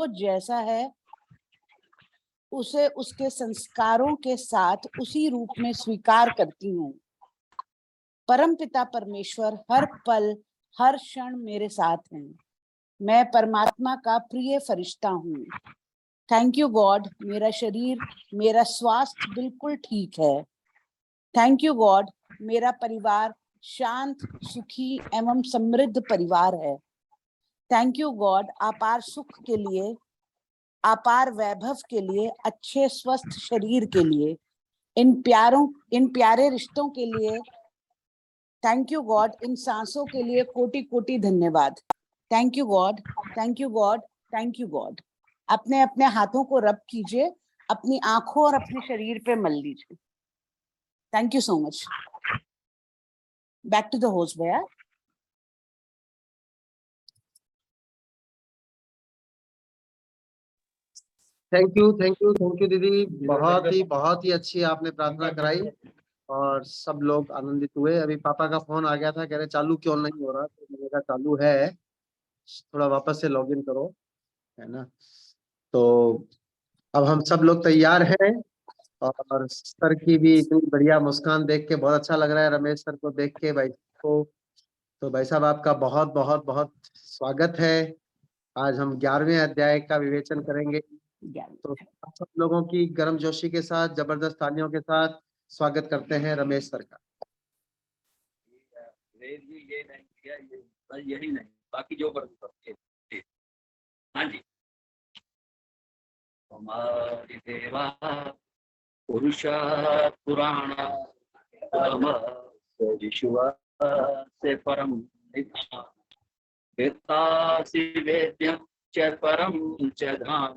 वो जैसा है उसे उसके संस्कारों के साथ उसी रूप में स्वीकार करती हूँ। परमपिता परमेश्वर हर पल हर क्षण मेरे साथ हैं। मैं परमात्मा का प्रिय फरिश्ता हूँ। थैंक यू गॉड, मेरा शरीर, मेरा स्वास्थ्य बिल्कुल ठीक है। थैंक यू गॉड, मेरा परिवार शांत, सुखी एवं समृद्ध परिवार है। थैंक यू गॉड, अपार सुख के लिए, अपार वैभव के लिए, अच्छे स्वस्थ शरीर के लिए, इन प्यारे रिश्तों के लिए। थैंक यू गॉड, इन सांसों के लिए कोटि कोटि धन्यवाद। Thank you God, thank you God, thank you God. अपने अपने हाथों को रब कीजिए, अपनी आंखों और अपने शरीर पे मल लीजिए। Thank you so much. Back to the host भैया। थैंक यू दीदी, बहुत ही अच्छी आपने प्रार्थना कराई और सब लोग आनंदित हुए। अभी पापा का फोन आ गया था, कह रहे चालू क्यों नहीं हो रहा, तो मैंने कहा चालू है, थोड़ा वापस से लॉगिन करो, है ना। तो अब हम सब लोग तैयार हैं और सर की भी इतनी बढ़िया मुस्कान देख के बहुत अच्छा लग रहा है, रमेश सर को देख के, भाई को। तो भाई साहब आपका बहुत बहुत बहुत स्वागत है। आज हम 11वें अध्याय का विवेचन करेंगे। तो आप सब लोगों की गर्मजोशी के साथ, जबरदस्त तालियों के साथ स्वागत करते हैं रमेश सर का। यही नहीं, बाकी जो हाँ जी। हमारी देवा पुरुष पुराण से परम वेत्तासि वेद्यं च परम च धाम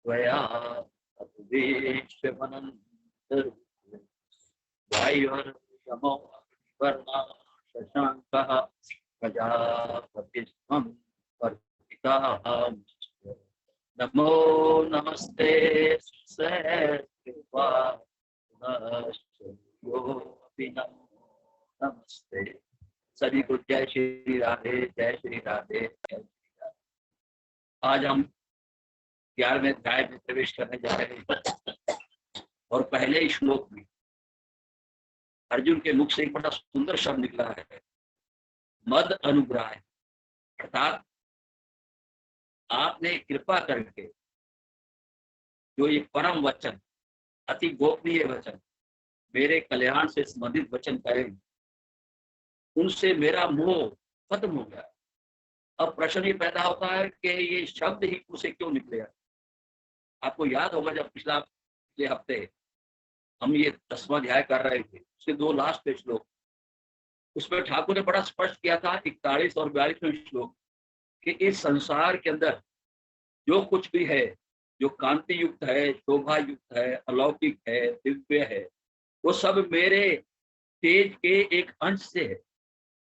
त्वया अद्वेष्टमनन्तरूपं वायुर्यमो वर्णा शशाङ्कः प्रजापतिस्त्वं वर्तिताः। नमो नमस्ते नमस्ते। सभी को जय श्री राधे, जय श्री राधे, जय श्री राधे। आज हम 11वें अध्याय में प्रवेश करने जा रहे हैं और पहले श्लोक में अर्जुन के मुख से एक बड़ा सुंदर शब्द निकला है, मद अनुग्रह। अर्थात आपने कृपा करके जो ये परम वचन, अति गोपनीय वचन, मेरे कल्याण से संबंधित वचन कहे, उनसे मेरा मोह खत्म हो गया। अब प्रश्न ये पैदा होता है कि ये शब्द ही उसे क्यों निकले। आपको याद होगा जब पिछले हफ्ते हम ये 10वां अध्याय कर रहे थे, उसके 2 लास्ट श्लोक, उसमें ठाकुर ने बड़ा स्पष्ट किया था 41 और 42वें श्लोक कि इस संसार के अंदर जो कुछ भी है, जो कांति युक्त है, शोभा युक्त है, अलौकिक है, दिव्य है, वो सब मेरे तेज के एक अंश से है।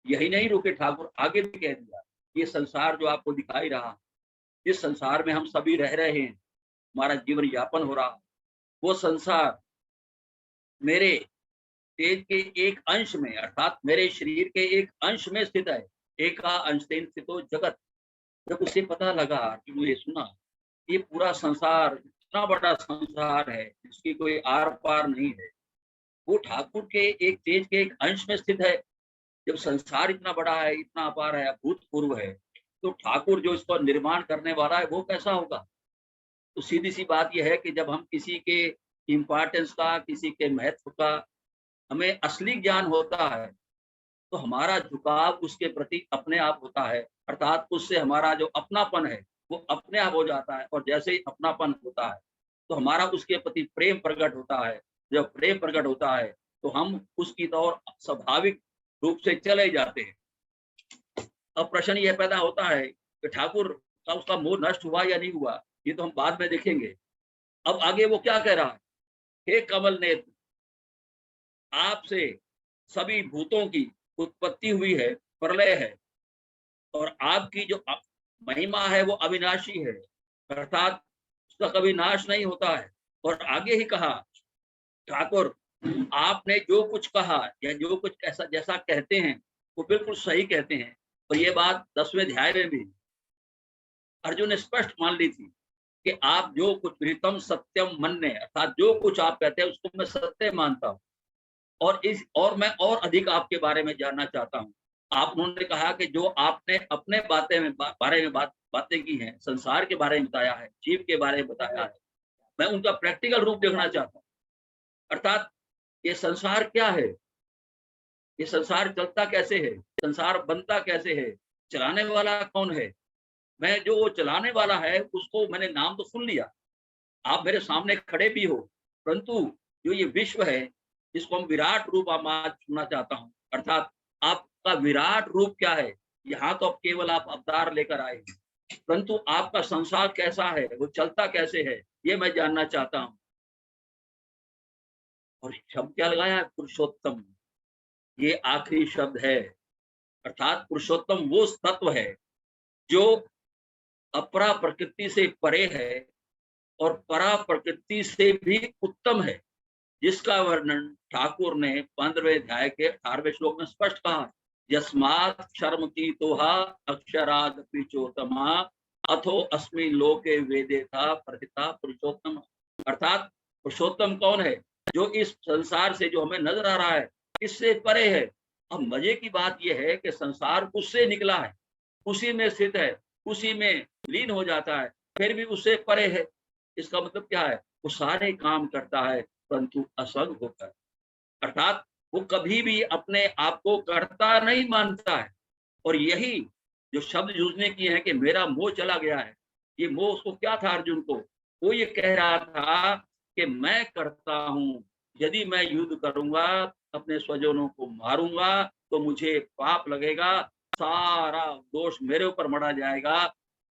यही नहीं रुके, ठाकुर आगे भी कह दिया, ये संसार जो आपको दिखाई रहा, इस संसार में हम सभी रह रहे हैं, हमारा जीवन यापन हो रहा, वो संसार मेरे तेज के एक अंश में, अर्थात मेरे शरीर के एक अंश में स्थित है। एका अंशेन स्थितो जगत। जब उसे पता लगा कि मुझे सुना, ये पूरा संसार इतना बड़ा संसार है, इसकी कोई आर पार नहीं है, वो ठाकुर के एक तेज के एक अंश में स्थित है। जब संसार इतना बड़ा है, इतना अपार है, अभूतपूर्व है, तो ठाकुर जो इसको निर्माण करने वाला है वो कैसा होगा। तो सीधी सी बात यह है कि जब हम किसी के इम्पोर्टेंस का, किसी के महत्व का हमें असली ज्ञान होता है, तो हमारा झुकाव उसके प्रति अपने आप होता है। अर्थात उससे हमारा जो अपनापन है वो अपने आप हो जाता है, और जैसे ही अपनापन होता है तो हमारा उसके प्रति प्रेम प्रकट होता है। जब प्रेम प्रकट होता है तो हम उसकी ओर स्वाभाविक रूप से चले जाते हैं। अब प्रश्न यह पैदा होता है कि ठाकुर का उसका मोह नष्ट हुआ या नहीं हुआ, ये तो हम बाद में देखेंगे। अब आगे वो क्या कह रहा है, हे कमल नेत्र, आपसे सभी भूतों की उत्पत्ति हुई है, प्रलय है, और आपकी जो महिमा है वो अविनाशी है, अर्थात उसका कभी नाश नहीं होता है। और आगे ही कहा, ठाकुर आपने जो कुछ कहा या जो कुछ ऐसा जैसा कहते हैं वो बिल्कुल सही कहते हैं। और ये बात 10वें अध्याय में भी अर्जुन ने स्पष्ट मान ली थी कि आप जो कुछ प्रीतम सत्यम मन्ने, अर्थात जो कुछ आप कहते हैं उसको मैं सत्य मानता हूँ, और मैं और अधिक आपके बारे में जानना चाहता हूँ। आप उन्होंने कहा कि जो आपने अपने बारे में बातें की हैं, संसार के बारे में बताया है, जीव के बारे में बताया है, मैं उनका प्रैक्टिकल रूप देखना चाहता हूँ। अर्थात ये संसार क्या है, ये संसार चलता कैसे है, संसार बनता कैसे है, चलाने वाला कौन है। मैं जो वो चलाने वाला है उसको मैंने नाम तो सुन लिया, आप मेरे सामने खड़े भी हो, परंतु जो ये विश्व है जिसको हम विराट रूप आप आज सुनना चाहता हूँ, अर्थात आपका विराट रूप क्या है। यहाँ तो अब केवल आप अवतार लेकर आए हैं, परंतु आपका संसार कैसा है, वो चलता कैसे है, ये मैं जानना चाहता हूँ। और शब्द क्या लगाया है, पुरुषोत्तम, ये आखिरी शब्द है। अर्थात पुरुषोत्तम वो तत्व है जो अपरा प्रकृति से परे है और परा प्रकृति से भी उत्तम है, जिसका वर्णन ठाकुर ने 15वें अध्याय के 18वें श्लोक में स्पष्ट कहा। यस्मात् शर्म की तोहा अक्षराद पिचोतमा अथो अस्मि लोके वेदे था प्रथिता पुरुषोत्तम। अर्थात पुरुषोत्तम कौन है, जो इस संसार से जो हमें नजर आ रहा है इससे परे है। अब मजे की बात यह है कि संसार उससे निकला है, उसी में स्थित है, उसी में लीन हो जाता है, फिर भी उससे परे है। इसका मतलब क्या है, वो सारे काम करता है परंतु असंग होकर, अर्थात वो कभी भी अपने आप को कर्ता नहीं मानता है। और यही जो शब्द यूजने किए हैं कि मेरा मोह चला गया है, ये मोह उसको क्या था अर्जुन को, वो ये कह रहा था कि मैं करता हूँ, यदि मैं युद्ध करूंगा अपने स्वजनों को मारूंगा तो मुझे पाप लगेगा, सारा दोष मेरे ऊपर मढ़ा जाएगा।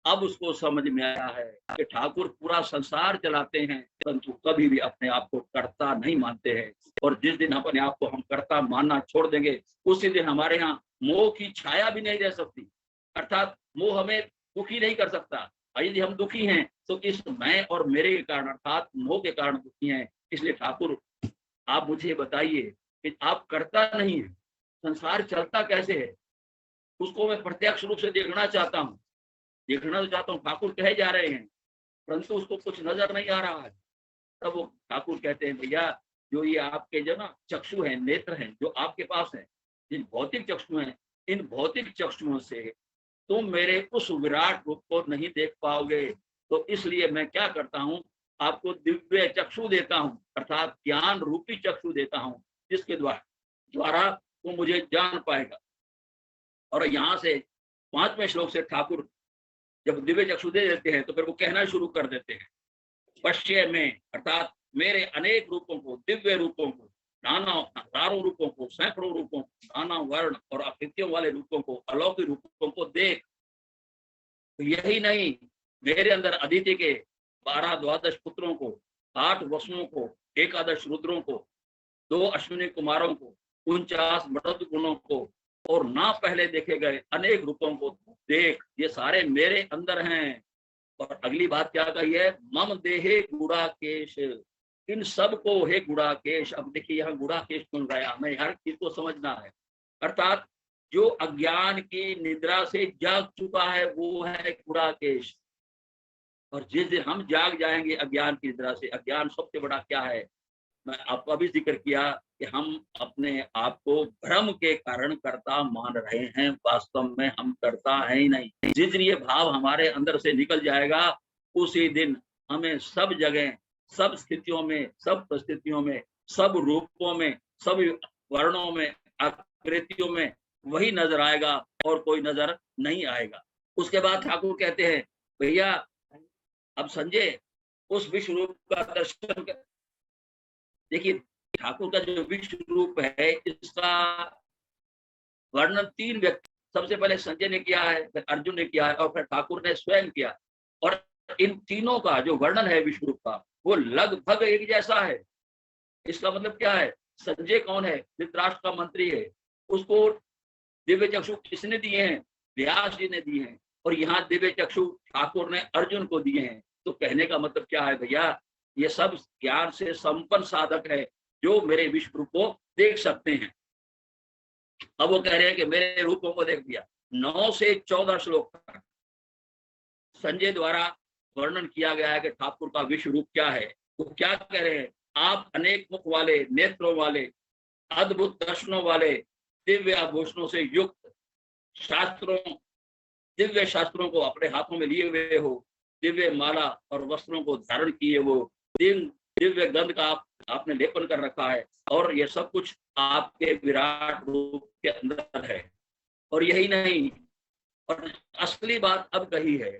अब उसको समझ में आया है कि ठाकुर पूरा संसार चलाते हैं परंतु कभी भी अपने आप को कर्ता नहीं मानते हैं। और जिस दिन अपने आप को हम कर्ता मानना छोड़ देंगे उसी दिन हमारे यहाँ मोह की छाया भी नहीं रह सकती, अर्थात मोह हमें दुखी नहीं कर सकता। यदि हम दुखी हैं तो इस मैं और मेरे के कारण अर्थात मोह के कारण दुखी हैं। इसलिए ठाकुर आप मुझे बताइए कि आप कर्ता नहीं है, संसार चलता कैसे है, उसको मैं प्रत्यक्ष रूप से देखना चाहता हूँ। देखना तो चाहता हूँ, ठाकुर कहे जा रहे हैं परंतु उसको कुछ नजर नहीं आ रहा है। तब वो ठाकुर कहते हैं भैया जो ये आपके जो ना चक्षु हैं, नेत्र हैं जो आपके पास है, जिन भौतिक चक्षु हैं, इन भौतिक चक्षुओं से तुम मेरे उस विराट रूप को नहीं देख पाओगे। तो इसलिए मैं क्या करता हूँ, आपको दिव्य चक्षु देता हूँ, अर्थात ज्ञान रूपी चक्षु देता हूँ, जिसके द्वारा वो मुझे जान पाएगा। और यहाँ से 5वें श्लोक से ठाकुर जब दिव्य चक्षु दे देते हैं तो फिर वो कहना शुरू कर देते हैं, पश्चिम में अर्थात मेरे अनेक रूपों को, दिव्य रूपों को, नाना हजारों रूपों को, सैकड़ों रूपों को, नाना वर्ण और आकृतियों वाले रूपों को, अलौकिक रूपों को देख। तो यही नहीं, मेरे अंदर अदिति के 12-12 पुत्रों को, 8 वसुओं को, 11 रुद्रों को, 2 अश्विनी कुमारों को, 49 मृद गुणों को और ना पहले देखे गए अनेक रूपों को देख, ये सारे मेरे अंदर हैं। और अगली बात क्या कही है, मम देहे गुड़ाकेश, इन सब को हे गुड़ाकेश। अब देखिए यहाँ गुड़ाकेश सुन रहा है, हमें हर चीज को समझना है। अर्थात जो अज्ञान की निद्रा से जाग चुका है वो है गुड़ाकेश। और जिस दिन हम जाग जाएंगे अज्ञान की निद्रा से, अज्ञान सबसे बड़ा क्या है, मैं आपको अभी जिक्र किया कि हम अपने आप को भ्रम के कारण कर्ता मान रहे हैं, वास्तव में हम कर्ता है ही नहीं। जिस दिन ये भाव हमारे अंदर से निकल जाएगा उसी दिन हमें सब जगह, सब स्थितियों में, सब परिस्थितियों में, सब रूपों में, सब वर्णों में, आकृतियों में वही नजर आएगा और कोई नजर नहीं आएगा। उसके बाद ठाकुर कहते हैं भैया अब संजय उस विश्व रूप का दर्शन कर। देखिए ठाकुर का जो विश्व रूप है इसका वर्णन 3 व्यक्ति, सबसे पहले संजय ने किया है, फिर अर्जुन ने किया है और फिर ठाकुर ने स्वयं किया। और इन तीनों का जो वर्णन है विश्व रूप का वो लगभग एक जैसा है। इसका मतलब क्या है, संजय कौन है, धृतराष्ट्र का मंत्री है, उसको दिव्य चक्षु किसने दिए हैं, व्यास जी ने दिए हैं। और यहाँ दिव्य चक्षु ठाकुर ने अर्जुन को दिए हैं। तो कहने का मतलब क्या है भैया, ये सब ज्ञान से संपन्न साधक है जो मेरे विश्व रूप को देख सकते हैं। अब वो कह रहे हैं कि मेरे रूपों को देख दिया। 9 से 14 श्लोक तक संजय द्वारा वर्णन किया गया है कि ठाकुर का विश्व रूप क्या है। वो क्या कह रहे हैं, आप अनेक मुख वाले, नेत्रों वाले, अद्भुत दर्शनों वाले, दिव्य आभूषणों से युक्त, दिव्य शास्त्रों को अपने हाथों में लिए हुए हो, दिव्य माला और वस्त्रों को धारण किए हो, दिव्य गंध का आपने लेपन कर रखा है, और ये सब कुछ आपके विराट रूप के अंदर है। और यही नहीं, और असली बात अब कही है,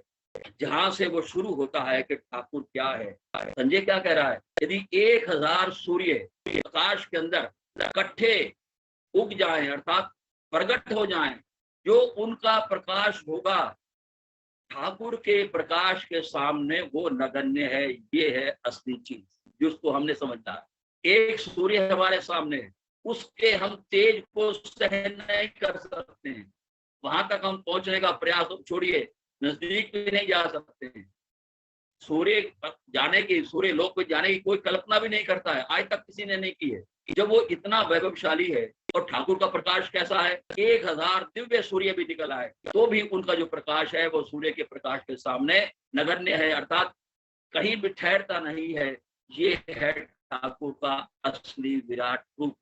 जहां से वो शुरू होता है कि ठाकुर क्या है। संजय क्या कह रहा है, यदि 1000 सूर्य प्रकाश के अंदर इकट्ठे उग जाएं, अर्थात प्रकट हो जाएं, जो उनका प्रकाश होगा ठाकुर के प्रकाश के सामने वो नगण्य है। ये है असली चीज जिसको हमने समझना है। एक सूर्य हमारे सामने है, उसके हम तेज को सहन नहीं कर सकते हैं, वहां तक हम पहुंचने का प्रयास छोड़िए, नजदीक भी नहीं जा सकते हैं। सूर्य लोक में जाने की कोई कल्पना भी नहीं करता है, आज तक किसी ने नहीं की है। जब वो इतना वैभवशाली है, और ठाकुर का प्रकाश कैसा है, 1000 दिव्य सूर्य भी निकल आए तो भी उनका जो प्रकाश है वो सूर्य के प्रकाश के सामने नगण्य है, अर्थात कहीं भी ठहरता नहीं है। ये है ठाकुर का असली विराट रूप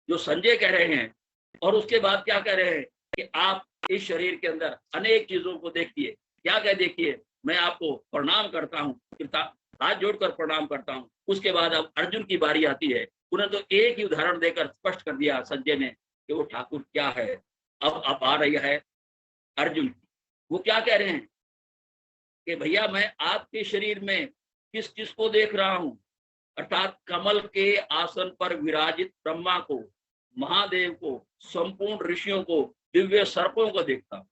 जो संजय कह रहे हैं। और उसके बाद क्या कह रहे हैं कि आप इस शरीर के अंदर अनेक चीजों को देखिए। क्या कह, देखिए मैं आपको प्रणाम करता हूँ, हाथ जोड़कर प्रणाम करता हूँ। उसके बाद अब अर्जुन की बारी आती है। उन्हें तो एक ही उदाहरण देकर स्पष्ट कर दिया संजय ने कि वो ठाकुर क्या है। अब आ रही है अर्जुन। वो क्या कह रहे हैं कि भैया मैं आपके शरीर में किस किस को देख रहा हूं, अर्थात कमल के आसन पर विराजित ब्रह्मा को, महादेव को, संपूर्ण ऋषियों को, दिव्य सर्पों को देखता हूं।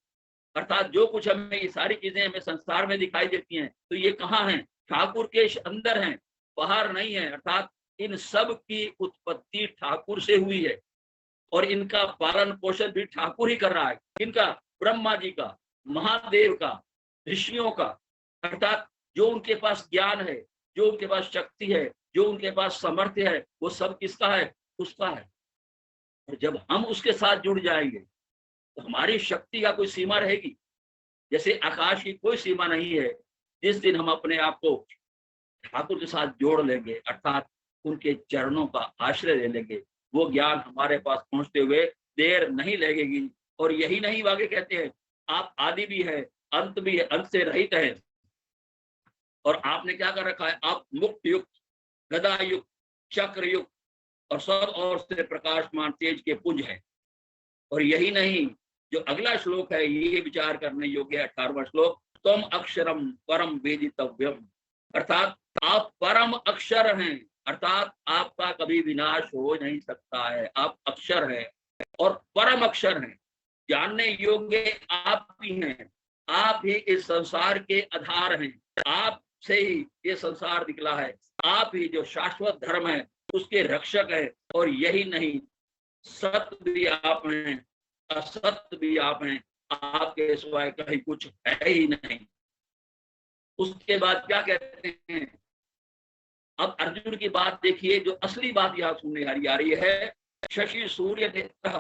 अर्थात जो कुछ हमें ये सारी चीजें हमें संसार में दिखाई देती हैं, तो ये कहाँ हैं, ठाकुर के अंदर हैं, बाहर नहीं है। अर्थात इन सब की उत्पत्ति ठाकुर से हुई है और इनका पालन पोषण भी ठाकुर ही कर रहा है। इनका, ब्रह्मा जी का, महादेव का, ऋषियों का, अर्थात जो उनके पास ज्ञान है, जो उनके पास शक्ति है, जो उनके पास सामर्थ्य है, वो सब किसका है, उसका है। और जब हम उसके साथ जुड़ जाएंगे तो हमारी शक्ति का कोई सीमा रहेगी। जैसे आकाश की कोई सीमा नहीं है। जिस दिन हम अपने आप को ठाकुर के साथ जोड़ लेंगे, अर्थात उनके चरणों का आश्रय ले लेंगे, वो ज्ञान हमारे पास पहुंचते हुए देर नहीं लगेगी। और यही नहीं, आगे कहते हैं आप आदि भी है, अंत भी है, अंत से रहित है। और आपने क्या कर रखा है, आप मुक्त युक्त, गदा युक्त, चक्र युक्त और सब ओर से प्रकाशमान तेज के पुंज है। और यही नहीं, जो अगला श्लोक है ये विचार करने योग्य है, 18वां श्लोक, तुम अक्षरम परम वेदितव्यम, अर्थात आप परम अक्षर हैं, अर्थात आपका कभी विनाश हो नहीं सकता है। आप अक्षर हैं और परम अक्षर हैं, जानने योग्य आप ही हैं। आप ही इस संसार के आधार हैं, आप से ही ये संसार निकला है। आप ही जो शाश्वत धर्म है उसके रक्षक है। और यही नहीं, सत्य भी आप हैं, असत्य भी आप हैं, आपके सिवाय कहीं कुछ है ही नहीं। उसके बाद क्या कहते हैं, अब अर्जुन की बात देखिए, जो असली बात यहाँ सुनने आ रही है, शशि सूर्य नेत्र,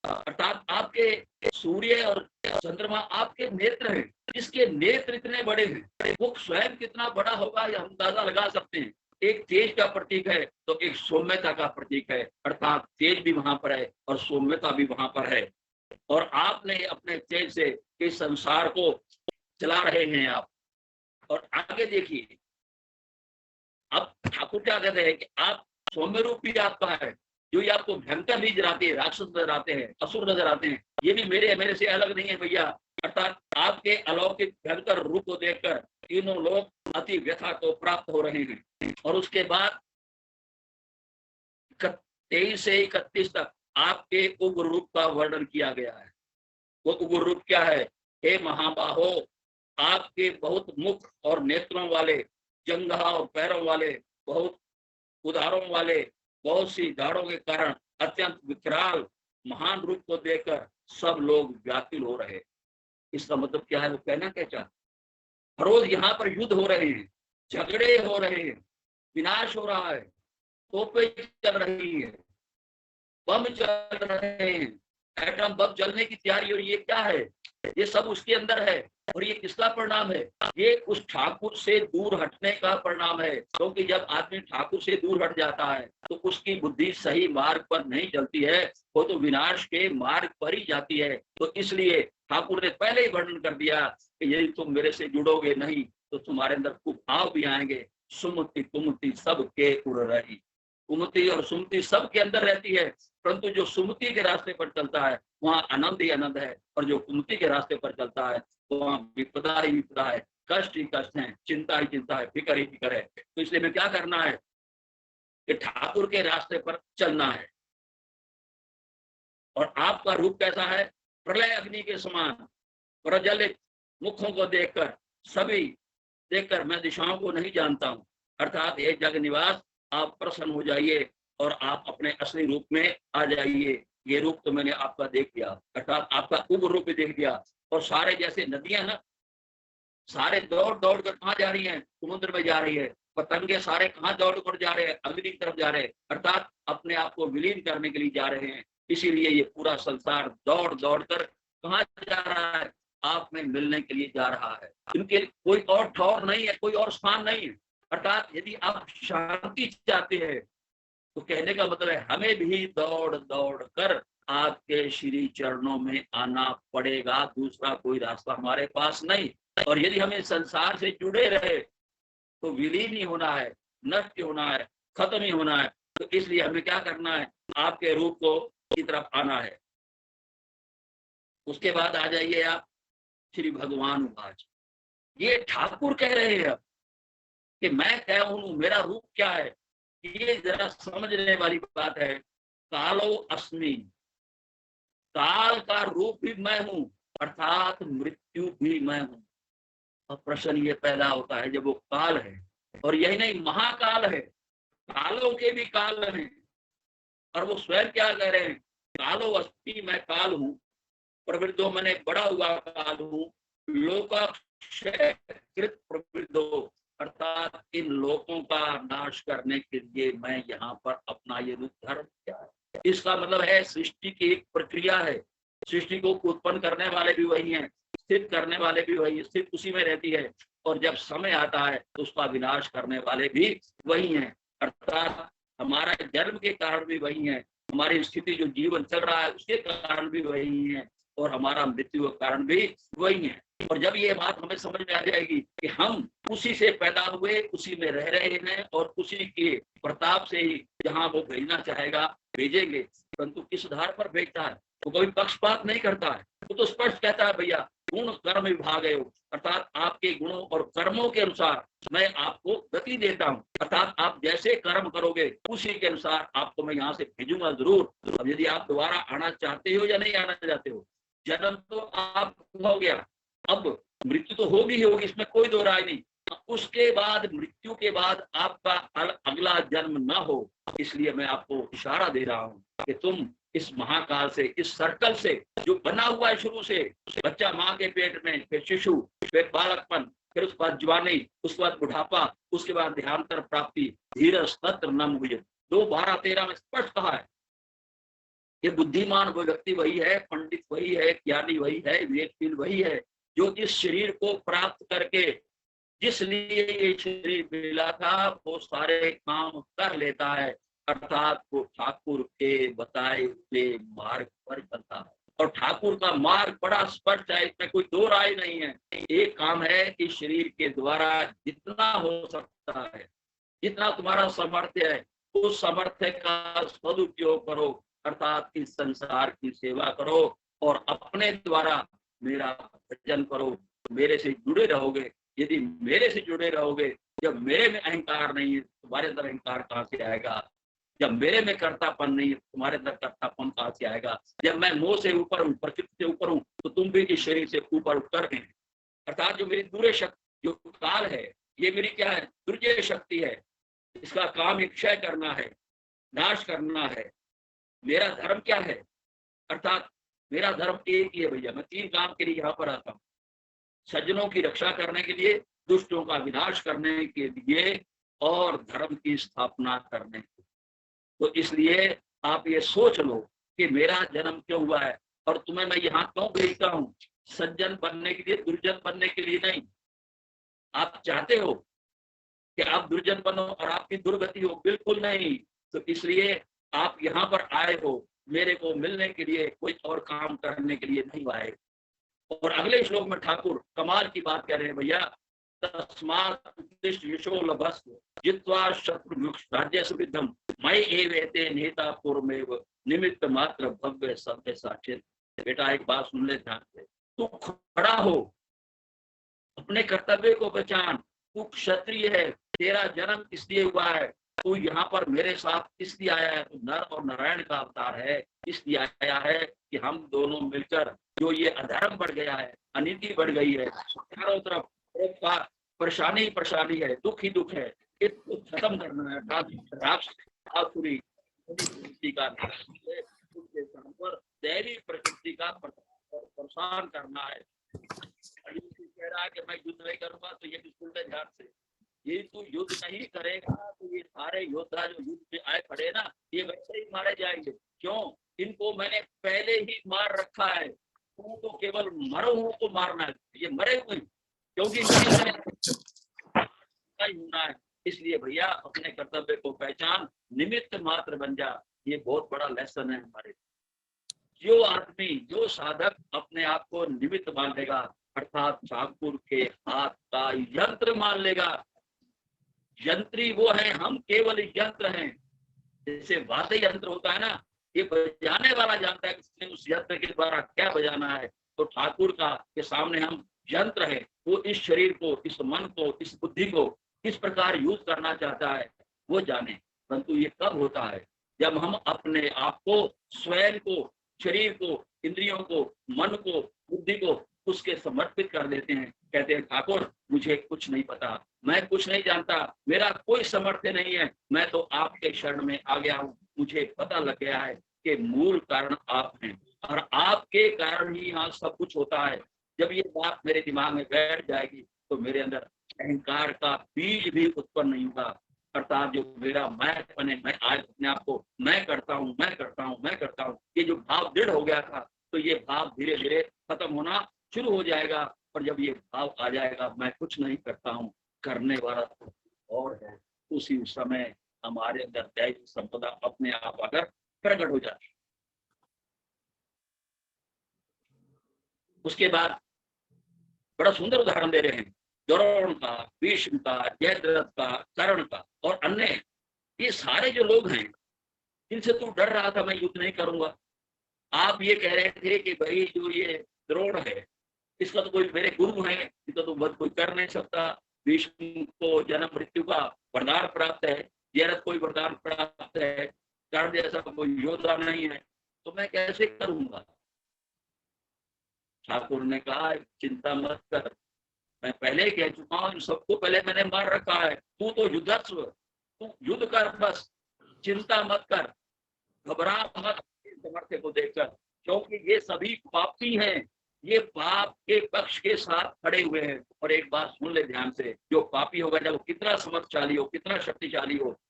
अर्थात आपके सूर्य और चंद्रमा आपके नेत्र हैं। इसके नेत्र इतने बड़े हैं, वो स्वयं कितना बड़ा होगा यह अंदाजा लगा सकते हैं। एक तेज का प्रतीक है तो एक सौम्यता का प्रतीक है, अर्थात तेज भी वहां पर है और सौम्यता भी वहां पर है। और आपने अपने तेज से इस संसार को चला रहे हैं आप। और आगे देखिए, अब ठाकुर क्या कहते हैं कि आप सौम्य रूप भी आपका है, जो ये आपको भयंकर भी नजर आते हैं, राक्षस नजर आते हैं, असुर नजर आते हैं, ये भी मेरे से अलग नहीं है भैया। अर्थात आपके अलौकिक भयंकर रूप को देखकर तीनों लोग अति व्यथा को प्राप्त हो रहे हैं। और उसके बाद 23 से 31 तक आपके उग्र रूप का वर्णन किया गया है। वो उग्र रूप क्या है, हे महाबाहो, आपके बहुत मुख और नेत्रों वाले, जंघा और पैरों वाले, बहुत उदारों वाले, बहुत सी दाढ़ों के कारण अत्यंत विकराल महान रूप को देखकर सब लोग व्याकुल हो रहे। इसका मतलब क्या है, वो कहना क्या चाहते, हर रोज यहाँ पर युद्ध हो रहे हैं, झगड़े हो रहे हैं, विनाश हो रहा है, तोपें चल रही है, बम चल रहे हैं, एटम बम चलने की तैयारी। और ये क्या है, ये सब उसके अंदर है। और ये किसका परिणाम है? ये उस ठाकुर से दूर हटने का परिणाम है। क्योंकि जब आदमी ठाकुर से दूर हट जाता है तो उसकी बुद्धि सही मार्ग पर नहीं चलती है, वो तो विनाश के मार्ग पर ही जाती है। तो इसलिए ठाकुर ने पहले ही वर्णन कर दिया कि यदि तुम मेरे से जुड़ोगे नहीं तो तुम्हारे अंदर कुभाव भी आएंगे। सुमति कुमति सब के उर रही। कुमति और सुमति सब के अंदर रहती है, परंतु जो सुमति के रास्ते पर चलता है वहां आनंद ही आनंद है, और जो कुमति के रास्ते पर चलता है वहां विपदा ही विपदा है, कष्ट ही कष्ट है, चिंता ही चिंता है, फिक्र ही फिक्र है। तो इसलिए हमें क्या करना है कि ठाकुर के रास्ते पर चलना है। और आपका रूप कैसा है? प्रलय अग्नि के समान प्रज्वलित मुखों को देखकर मैं दिशाओं को नहीं जानता हूं। अर्थात हे जग निवास, आप प्रसन्न हो जाइए और आप अपने असली रूप में आ जाइए। ये रूप तो मैंने आपका देख लिया, अर्थात आपका उग्र रूप भी देख लिया। और सारे जैसे नदियां ना, सारे दौड़ दौड़ कर कहाँ जा रही हैं? समुद्र में जा रही है। पतंगे सारे कहाँ दौड़ कर जा रहे हैं? अग्नि की तरफ जा रहे हैं, अर्थात अपने आप को विलीन करने के लिए जा रहे हैं। इसीलिए ये पूरा संसार दौड़ दौड़ कर कहाँ जा रहा है? आप में मिलने के लिए जा रहा है। इनके कोई और ठौर नहीं है, कोई और स्थान नहीं है। अर्थात यदि आप शांति चाहते हैं तो कहने का मतलब है हमें भी दौड़ दौड़ कर आपके श्री चरणों में आना पड़ेगा। दूसरा कोई रास्ता हमारे पास नहीं। और यदि हमें संसार से जुड़े रहे तो विलीन ही होना है, नष्ट ही होना है, खत्म ही होना है। तो इसलिए हमें क्या करना है? आपके रूप को की तरफ आना है। उसके बाद आ जाइए आप श्री भगवान उवाच। ये ठाकुर कह रहे हैं कि मैं क्या हूं, मेरा रूप क्या है। ये जरा समझने वाली बात है। कालो अस्मि, काल का रूप भी मैं हूं, अर्थात मृत्यु भी मैं हूं। अब प्रश्न ये पैदा होता है, जब वो काल है, और यही नहीं महाकाल है, कालों के भी काल हैं, और वो स्वयं क्या कह रहे हैं? कालो अस्मि, मैं काल हूं, प्रवृद्धो मैंने बड़ा हुआ काल हूं, लोकाक्षय कृत प्रवृद्धो, अर्थात इन लोगों का नाश करने के लिए मैं यहाँ पर अपना ये रूप धारण किया है। इसका मतलब है सृष्टि की एक प्रक्रिया है। सृष्टि को उत्पन्न करने वाले भी वही हैं, स्थित करने वाले भी वही, स्थित उसी में रहती है। और जब समय आता है तो उसका विनाश करने वाले भी वही हैं। अर्थात हमारा जन्म के कारण भी वही है, हमारी स्थिति जो जीवन चल रहा है उसके कारण भी वही है, और हमारा मृत्यु का कारण भी वही है। और जब ये बात हमें समझ में आ जाएगी कि हम उसी से पैदा हुए, उसी में रह रहे हैं, और उसी के प्रताप से ही जहां वो भेजना चाहेगा भेजेंगे। परंतु किस आधार पर भेजता है? वो कभी पक्षपात नहीं करता है। वो तो स्पष्ट कहता है, भैया गुण कर्म विभाग है, अर्थात आपके गुणों और कर्मों के अनुसार मैं आपको गति देता हूँ। अर्थात आप जैसे कर्म करोगे उसी के अनुसार आपको मैं यहाँ से भेजूंगा जरूर। अब यदि आप दोबारा आना चाहते हो या नहीं आना चाहते हो, जन्म तो आप हो गया, अब मृत्यु तो होगी ही होगी, इसमें कोई दो राय नहीं। उसके बाद, मृत्यु के बाद आपका अगला जन्म ना हो, इसलिए मैं आपको इशारा दे रहा हूँ कि तुम इस महाकाल से, इस सर्कल से जो बना हुआ है शुरू से, बच्चा माँ के पेट में, फिर शिशु, फिर बालकपन, फिर उसके बाद जवानी, उसके बाद बुढ़ापा, उसके बाद देहांतर प्राप्ति, धीरज तत्र न मुझे 2:12-13 में स्पष्ट कहा है। ये बुद्धिमान वो व्यक्ति वही है, पंडित वही है, ज्ञानी वही है, विवेकशील वही है, जो इस शरीर को प्राप्त करके जिस लिए ये शरीर मिला था वो सारे काम कर लेता है। अर्थात वो ठाकुर के बताए हुए मार्ग पर चलता है। और ठाकुर का मार्ग बड़ा स्पष्ट है, इसमें कोई दो राय नहीं है। एक काम है कि शरीर के द्वारा जितना हो सकता है, जितना तुम्हारा सामर्थ्य है, उस सामर्थ्य का सदुपयोग करो। अर्थात इस संसार की सेवा करो और अपने द्वारा मेरा भजन करो। मेरे से जुड़े रहोगे। यदि मेरे से जुड़े रहोगे, जब मेरे में अहंकार नहीं है तुम्हारे अंदर अहंकार कहाँ से आएगा? जब मेरे में कर्तापन नहीं है तुम्हारे अंदर कर्तापन कहाँ से आएगा? जब मैं मोह से ऊपर हूँ, प्रकृति से ऊपर हूँ, तो तुम भी इस शरीर से ऊपर उठकर हैं। अर्थात जो मेरी दूरे शक्ति, जो काल है, ये मेरी क्या है? दुर्जय शक्ति है। इसका काम एक क्षय करना है, नाश करना है। मेरा धर्म क्या है? अर्थात मेरा धर्म एक ही है भैया। मैं 3 काम के लिए यहाँ पर आता हूँ। सज्जनों की रक्षा करने के लिए, दुष्टों का विनाश करने के लिए, और धर्म की स्थापना करने के लिए। तो इसलिए आप ये सोच लो कि मेरा जन्म क्यों हुआ है और तुम्हें मैं यहाँ क्यों भेजता हूँ। सज्जन बनने के लिए, दुर्जन बनने के लिए नहीं। आप चाहते हो कि आप दुर्जन बनो और आपकी दुर्गति हो? बिल्कुल नहीं। तो इसलिए आप यहाँ पर आए हो मेरे को मिलने के लिए, कोई और काम करने के लिए नहीं आए। और अगले श्लोक में ठाकुर कमाल की बात कह रहे हैं भैया, तस्मात् उत्तिष्ठ यशो लभस्व जित्वा शत्रु राज्य सुविधम मयि एवेते नेता पूर्वमेव निमित्त मात्र भव्य सत्य साक्षित। बेटा एक बात सुन ले ध्यान से, तू खड़ा हो, अपने कर्तव्य को पहचान। तू क्षत्रिय है, तेरा जन्म इसलिए हुआ है, तू यहाँ पर मेरे साथ इसलिए आया है, तू नर और नारायण का अवतार है, इसलिए आया है कि हम दोनों मिलकर जो ये अधर्म बढ़ गया है, अनीति बढ़ गई है, चारों तरफ परेशानी परेशानी है, दुख ही दुख है, इसको खत्म करना है। राक्षसी का दैवी प्रकृति का परेशान करना है। कह रहा है कि मैं युद्ध नहीं करूंगा, तो ये बिल्कुल ध्यान से, ये तू युद्ध नहीं करेगा तो ये सारे योद्धा जो युद्ध में आए खड़े ना, ये वैसे ही मारे जाएंगे। क्यों? इनको मैंने पहले ही मार रखा है, तू तो केवल मरो हुए को मारना है, ये मरे हुए, क्योंकि होना है। इसलिए भैया अपने कर्तव्य को पहचान, निमित्त मात्र बन जा। ये बहुत बड़ा लेसन है हमारे। जो आदमी, जो साधक अपने आप को निमित्त मान लेगा, अर्थात ठाकुर के हाथ का यंत्र मान लेगा। यंत्री वो है, हम केवल यंत्र हैं। जैसे वाद्य यंत्र होता है ना, ये बजाने वाला जानता है कि उस यंत्र के द्वारा क्या बजाना है। तो ठाकुर का के सामने हम यंत्र है। वो इस शरीर को, इस मन को, इस बुद्धि को किस प्रकार यूज करना चाहता है वो जाने। परंतु ये कब होता है? जब हम अपने आप को, स्वयं को, शरीर को, इंद्रियों को, मन को, बुद्धि को उसके समर्पित कर देते हैं। कहते हैं ठाकुर मुझे कुछ नहीं पता, मैं कुछ नहीं जानता, मेरा कोई सामर्थ्य नहीं है, मैं तो आपके शरण में आ गया हूँ। मुझे पता लग गया है कि मूल कारण आप हैं और आपके कारण ही यहाँ सब कुछ होता है। जब ये बात मेरे दिमाग में बैठ जाएगी तो मेरे अंदर अहंकार का बीज भी उत्पन्न नहीं होगा। अर्थात जो मेरा मैंपन है, मैं आज अपने आप को मैं करता हूँ, मैं करता हूँ, मैं करता हूँ, ये जो भाव दृढ़ हो गया था, तो ये भाव धीरे धीरे खत्म होना शुरू हो जाएगा। और जब ये भाव आ जाएगा मैं कुछ नहीं करता हूँ, करने वाला तो और है, उसी समय हमारे अंदर दैवी संपदा अपने आप आकर प्रकट हो जाती है। उसके बाद बड़ा सुंदर उदाहरण दे रहे हैं द्रोण का, भीष्म का, जयद्रथ का, कर्ण का और अन्य। ये सारे जो लोग हैं जिनसे तू डर रहा था मैं युद्ध नहीं करूंगा, आप ये कह रहे थे कि भाई जो ये द्रोण है इसका तो कोई मेरे गुरु है, इसका तो वध कोई कर नहीं सकता। भीष्म को जन्म मृत्यु का वरदान प्राप्त है, जयद्रथ कोई वरदान प्राप्त है, कर्ण जैसा कोई योद्धा नहीं है, तो मैं कैसे करूंगा? ठाकुर ने कहा चिंता मत कर, मैं पहले कह चुका हूँ, सबको पहले मैंने मार रखा है। तू तो युद्धस्व, तू युद्ध कर, बस चिंता मत कर, घबरा मत सामर्थ्य को देखकर, क्योंकि ये सभी पापी हैं, ये पाप के पक्ष के साथ खड़े हुए हैं। और एक बात सुन ले ध्यान से, जो पापी होगा जब कितना समर्थशाली हो, कितना शक्तिशाली हो,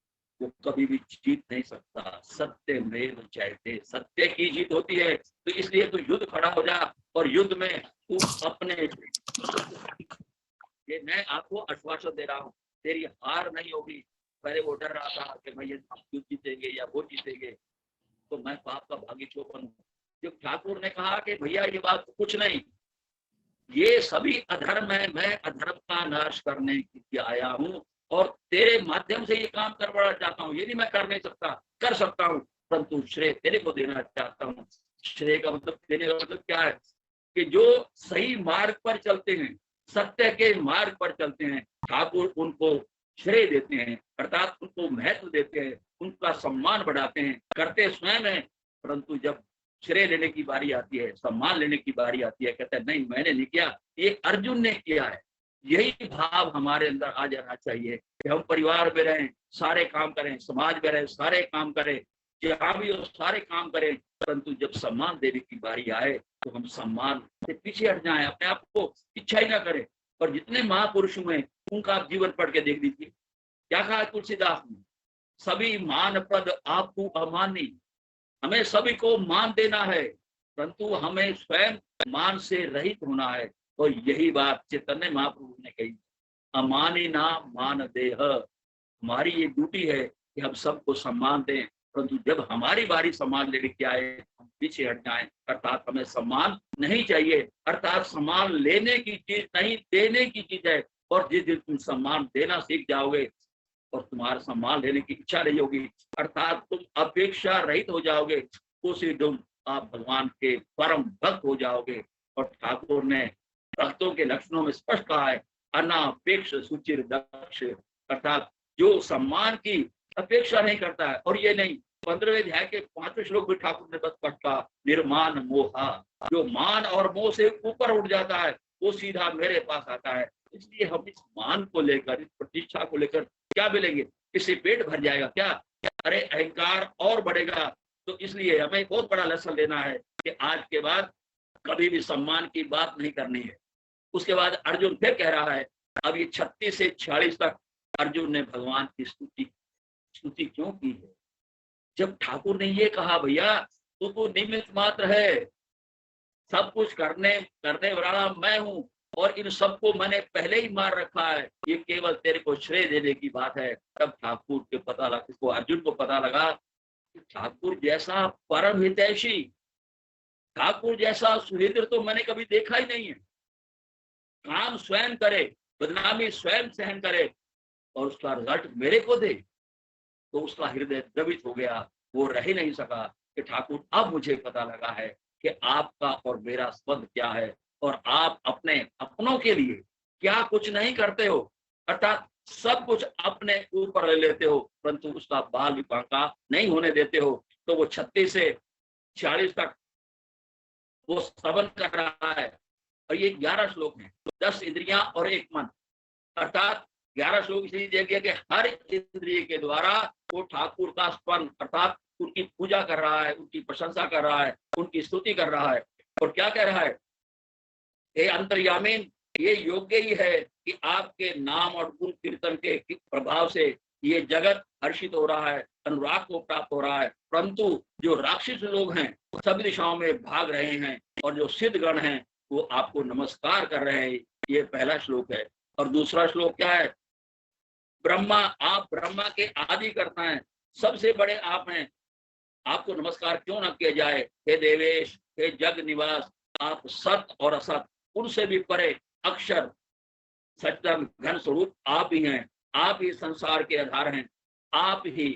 वो कभी भी जीत नहीं सकता। सत्य में जयते, सत्य की जीत होती है। तो इसलिए तू युद्ध खड़ा हो जा और युद्ध में तू अपने, ये मैं आपको आश्वासन दे रहा हूँ, तेरी हार नहीं होगी। पहले वो डर रहा था कि मैं ये युद्ध जीतेंगे या वो जीतेंगे, तो मैं पाप का भागी क्यों बनूं? जब ठाकुर ने कहा कि भैया ये बात कुछ नहीं, ये सभी अधर्म है, मैं अधर्म का नाश करने के लिए आया हूँ और तेरे माध्यम से ये काम करवाना चाहता हूँ। ये नहीं मैं कर नहीं सकता, कर सकता हूँ, परंतु श्रेय तेरे को देना चाहता हूँ। श्रेय का मतलब, देने का मतलब क्या है? कि जो सही मार्ग पर चलते हैं, सत्य के मार्ग पर चलते हैं, ठाकुर उनको श्रेय देते हैं, अर्थात उनको महत्व देते हैं, उनका सम्मान बढ़ाते हैं। करते स्वयं है, परंतु जब श्रेय लेने की बारी आती है, सम्मान लेने की बारी आती है, कहते हैं नहीं मैंने नहीं किया, ये अर्जुन ने किया है। यही भाव हमारे अंदर आ जाना चाहिए कि हम परिवार में रहें, सारे काम करें, समाज में रहें, सारे काम करें, जहाँ भी हो सारे काम करें, परंतु जब सम्मान देने की बारी आए तो हम सम्मान से पीछे हट जाएं, अपने आप को इच्छा ही ना करें। और जितने महापुरुष हुए उनका आप जीवन पढ़ के देख लीजिए, क्या कहा तुलसीदास ने? सभी मान पद आपको अमानी, हमें सभी को मान देना है, परंतु हमें स्वयं मान से रहित होना है। और यही बात चैतन्य महाप्रभु ने कही, अमानी ना मान देह। हमारी ये ड्यूटी है कि हम सबको सम्मान दें, परंतु जब हमारी बारी सम्मान लेने की आए हम पीछे हट जाएं। अर्थात हमें सम्मान नहीं चाहिए, अर्थात सम्मान लेने की चीज नहीं, देने की चीज है। और जिस दिन तुम सम्मान देना सीख जाओगे और तुम्हारा सम्मान लेने की इच्छा नहीं होगी, अर्थात तुम अपेक्षा रहित हो जाओगे, उसी दिन आप भगवान के परम भक्त हो जाओगे। और ठाकुर ने भक्तों के लक्षणों में स्पष्ट कहा है, अनापेक्ष सुचिर दक्ष, अर्थात जो सम्मान की अपेक्षा नहीं करता है। और ये नहीं, 15वें अध्याय के 5वें श्लोक में ठाकुर ने बस स्पष्ट कहा, निर्मान मोहा, जो मान और मोह से ऊपर उठ जाता है वो सीधा मेरे पास आता है। इसलिए हम इस मान को लेकर, इस प्रतिष्ठा को लेकर क्या मिलेंगे, इससे पेट भर जाएगा क्या? अरे अहंकार और बढ़ेगा। तो इसलिए हमें बहुत बड़ा लेसन लेना है कि आज के बाद कभी भी सम्मान की बात नहीं करनी है। उसके बाद अर्जुन फिर कह रहा है, अब ये 36 से 46 तक अर्जुन ने भगवान की स्तुति क्यों की है? जब ठाकुर ने ये कहा, भैया तू निमित्त मात्र है, सब कुछ करने वाला मैं हूँ और इन सबको मैंने पहले ही मार रखा है, ये केवल तेरे को श्रेय देने की बात है। तब ठाकुर के पता लगा, इसको अर्जुन को पता लगा कि ठाकुर जैसा परम हितैषी, ठाकुर जैसा सुहृद तो मैंने कभी देखा ही नहीं है। काम स्वयं करे, बदनामी स्वयं सहन करे और उसका रिजल्ट मेरे को दे। तो उसका हृदय द्रवित हो गया, वो रह ही नहीं सका कि ठाकुर अब मुझे पता लगा है कि आपका और मेरा संबंध क्या है और आप अपने अपनों के लिए क्या कुछ नहीं करते हो, अर्थात सब कुछ अपने ऊपर ले लेते हो, परंतु उसका बाल विपाका नहीं होने देते हो। तो वो 36 से 46 तक वो स्तवन कर रहा है। और ये 11 श्लोक हैं, 10 इंद्रियां और 1 मन, अर्थात 11 श्लोक इसलिए दिया गया कि हर इंद्रिय के द्वारा वो ठाकुर का स्मरण, अर्थात उनकी पूजा कर रहा है, उनकी प्रशंसा कर रहा है, उनकी स्तुति कर रहा है। और क्या कह रहा है, हे अंतर्यामीन, ये योग्य ही है कि आपके नाम और गुण कीर्तन के प्रभाव से ये जगत हर्षित हो रहा है, अनुराग को प्राप्त हो रहा है। परंतु जो राक्षस लोग हैं सभी दिशाओं में भाग रहे हैं और जो सिद्ध गण हैं वो आपको नमस्कार कर रहे हैं। ये पहला श्लोक है। और दूसरा श्लोक क्या है, ब्रह्मा, आप ब्रह्मा के आदि करता है, सबसे बड़े आप हैं, आपको नमस्कार क्यों ना किया जाए। हे देवेश, हे जग निवास, आप सत और असत उनसे भी परे अक्षर सच्चिदानंद घन स्वरूप आप ही हैं। आप ही संसार के आधार हैं, आप ही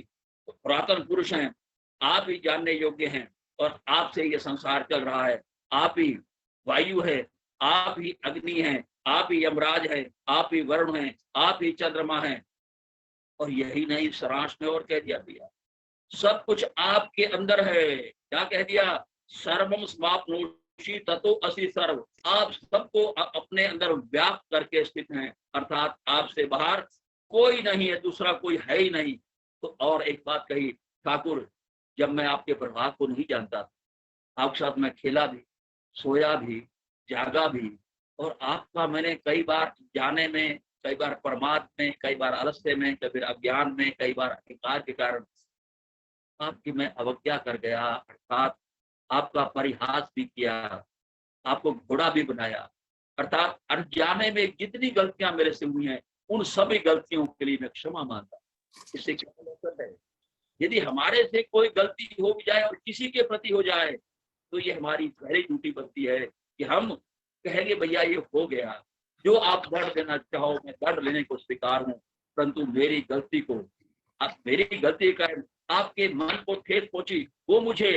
पुरातन पुरुष हैं, आप ही जानने योग्य हैं और आपसे ये संसार चल रहा है। आप ही वायु है, आप ही अग्नि है, आप ही यमराज है, आप ही वरुण है, आप ही चंद्रमा है। और यही नहीं, सारांश में और कह दिया भैया, सब कुछ आपके अंदर है। क्या कह दिया, सर्वम समाप्नोषि ततो असि सर्व, आप सबको अपने अंदर व्याप्त करके स्थित हैं, अर्थात आपसे बाहर कोई नहीं है, दूसरा कोई है ही नहीं। तो और एक बात कही ठाकुर, जब मैं आपके प्रभाव को नहीं जानता था, आपके साथ मैं खेला भी, सोया भी, जागा भी, और आपका मैंने कई बार जाने में, कई बार प्रमाद में, कई बार आलस्य में, कई बार अज्ञान में, कई बार अहंकार के कारण आपकी मैं अवज्ञा कर गया, अर्थात आपका परिहास भी किया, आपको घोड़ा भी बनाया, अर्थात अनजाने में जितनी गलतियां मेरे से हुई हैं उन सभी गलतियों के लिए मैं क्षमा मांगता। इससे क्या मतलब है, यदि हमारे से कोई गलती हो भी जाए और किसी के प्रति हो जाए तो ये हमारी पहली ड्यूटी बनती है कि हम कहेंगे भैया ये हो गया, जो आप दर्द देना चाहो मैं दर्द लेने को स्वीकार हूँ, परंतु मेरी गलती को, आप मेरी गलती का आपके मन को ठेस पहुंची वो मुझे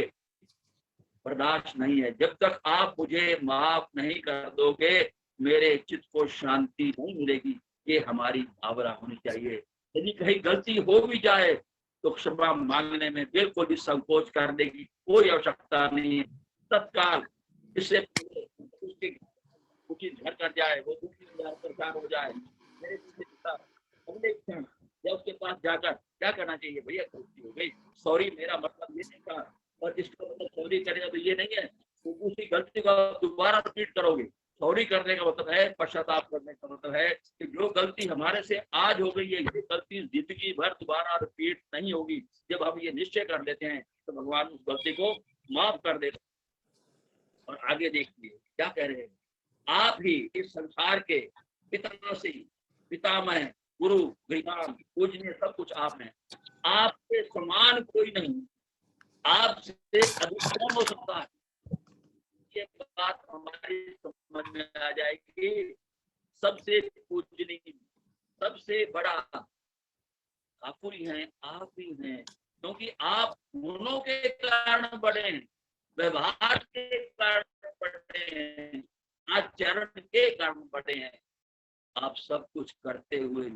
बर्दाश्त नहीं है। जब तक आप मुझे माफ नहीं कर दोगे मेरे चित्त को शांति नहीं मिलेगी। ये हमारी भावना होनी चाहिए। यदि कहीं गलती हो भी जाए तो क्षमा मांगने में बिल्कुल भी संकोच करने की कोई आवश्यकता नहीं है। तत्काल इससे उसके उचित घर कर जाए, वो परेशान हो जाए, मेरे अगले क्षण या उसके पास जाकर क्या करना चाहिए, भैया गलती हो गई, सॉरी, मेरा मतलब ये नहीं था, और इसका मतलब सॉरी करेगा तो ये नहीं है तो उसी गलती को दोबारा रिपीट करोगे। सॉरी करने का मतलब है, पश्चाताप करने का मतलब है कि जो गलती हमारे से आज हो गई है ये गलती जिंदगी भर दोबारा रिपीट नहीं होगी। जब हम ये निश्चय कर लेते हैं तो भगवान उस गलती को माफ कर देते हैं। और आगे देखिए क्या कह रहे हैं, आप ही इस संसार के पिता से, पितामह, गुरु, विधान, पूजनीय सब कुछ आप हैं। आपके समान कोई नहीं, आपसे अधिक कौन हो सकता है। ये बात हमारी समझ में आ जाएगी। सबसे पूजनीय, सबसे बड़ा ठाकुर ही हैं, आप ही हैं, क्योंकि आप गुणों के कारण बड़े हैं, व्यवहार के कारण बड़े हैं, आचरण के कारण बड़े हैं। आप सब कुछ करते हुए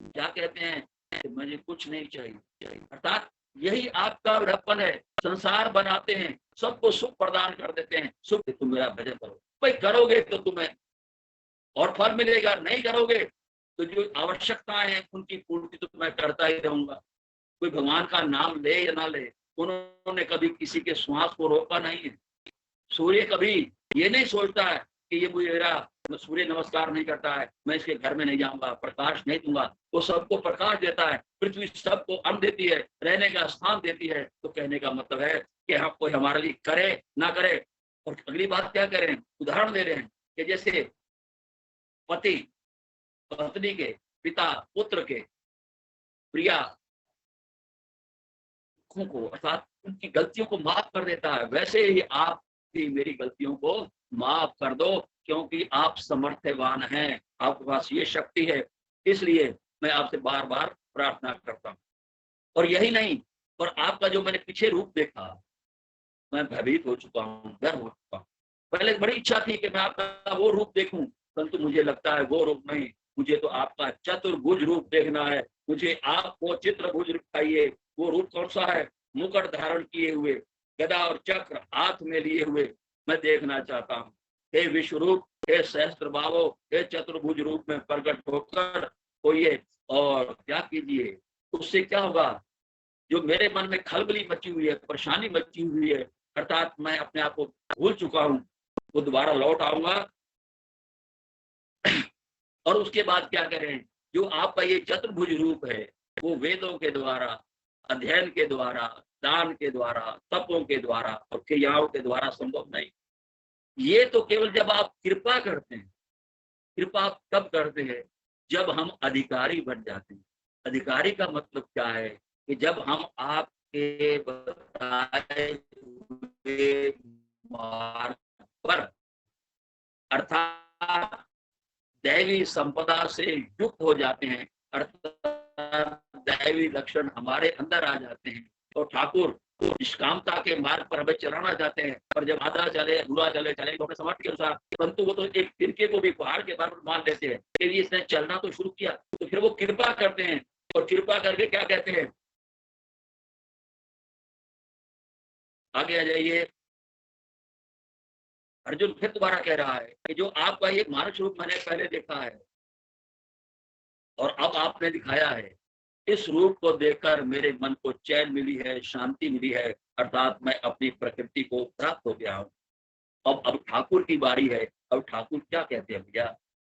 क्या कहते हैं कि मुझे कुछ नहीं चाहिए, अर्थात यही आपका बड़प्पन है। संसार बनाते हैं, सबको सुख प्रदान कर देते हैं, सुख तुम मेरा भजन करो, भाई करोगे तो तुम्हें और फल मिलेगा, नहीं करोगे तो जो आवश्यकताएं हैं उनकी पूर्ति तो मैं करता ही रहूंगा। कोई भगवान का नाम ले या ना ले, उन्होंने कभी किसी के श्वास को रोका नहीं है। सूर्य कभी ये नहीं सोचता है कि ये मेरा सूर्य नमस्कार नहीं करता है, मैं इसके घर में नहीं जाऊंगा, प्रकाश नहीं दूंगा। वो सबको प्रकाश देता है, पृथ्वी सबको अन्न देती है, रहने का स्थान देती है। तो कहने का मतलब है कि हम कोई हमारे लिए करे ना करे। और अगली बात क्या करें, उदाहरण दे रहे हैं कि जैसे पति पत्नी के, पिता पुत्र के, प्रिया को, अर्थात उनकी गलतियों को माफ कर देता है, वैसे ही आप भी मेरी गलतियों को माफ कर दो, क्योंकि आप समर्थवान हैं, आपके पास ये शक्ति है। इसलिए मैं आपसे बार बार प्रार्थना करता हूँ। और यही नहीं, और आपका जो मैंने पीछे रूप देखा, मैं भयभीत हो चुका हूँ, डर हो चुका हूँ। पहले बड़ी इच्छा थी कि मैं आपका वो रूप देखूं, परंतु मुझे लगता है वो रूप नहीं, मुझे तो आपका चतुर्भुज रूप देखना है। मुझे आपको चित्रभुज दिखाइए। वो रूप कौन सा है, मुकुट धारण किए हुए, गदा और चक्र हाथ में लिए हुए मैं देखना चाहता हूँ। हे विश्व रूप, हे सहस्त्र भावो, हे चतुर्भुज रूप में प्रकट होकर होइए और क्या कीजिए। उससे क्या होगा, जो मेरे मन में खलबली मची हुई है, परेशानी मची हुई है, अर्थात मैं अपने आप को भूल चुका हूँ, वो दोबारा लौट आऊंगा। और उसके बाद क्या करें, जो आपका ये चतुर्भुज रूप है, वो वेदों के द्वारा, अध्ययन के द्वारा, दान के द्वारा, तपों के द्वारा और क्रियाओं के द्वारा संभव नहीं। ये तो केवल जब आप कृपा करते हैं। कृपा आप कब करते हैं, जब हम अधिकारी बन जाते हैं। अधिकारी का मतलब क्या है कि जब हम आपके बताए हुए मार्ग पर, अर्थात दैवी संपदा से युक्त हो जाते हैं, अर्थात दैवी लक्षण हमारे अंदर आ जाते हैं, और ठाकुर निष्कामता के मार्ग पर हमें चलाना चाहते हैं। पर जब आधा चले, अधूरा चले, चले तो अपने समर्थ के अनुसार, परंतु वो तो एक तिनके को भी पहाड़ के बराबर मान लेते हैं कि इसने चलना तो शुरू किया, तो फिर वो कृपा करते हैं। और कृपा करके क्या कहते हैं, आगे आ जाइए। अर्जुन फिर दोबारा कह रहा है कि जो आपका ये मानव स्वरूप मैंने पहले देखा है और अब आपने दिखाया है, इस रूप को देखकर मेरे मन को चैन मिली है, शांति मिली है, अर्थात मैं अपनी प्रकृति को प्राप्त हो गया हूँ। अब ठाकुर की बारी है। अब ठाकुर क्या कहते हैं भैया,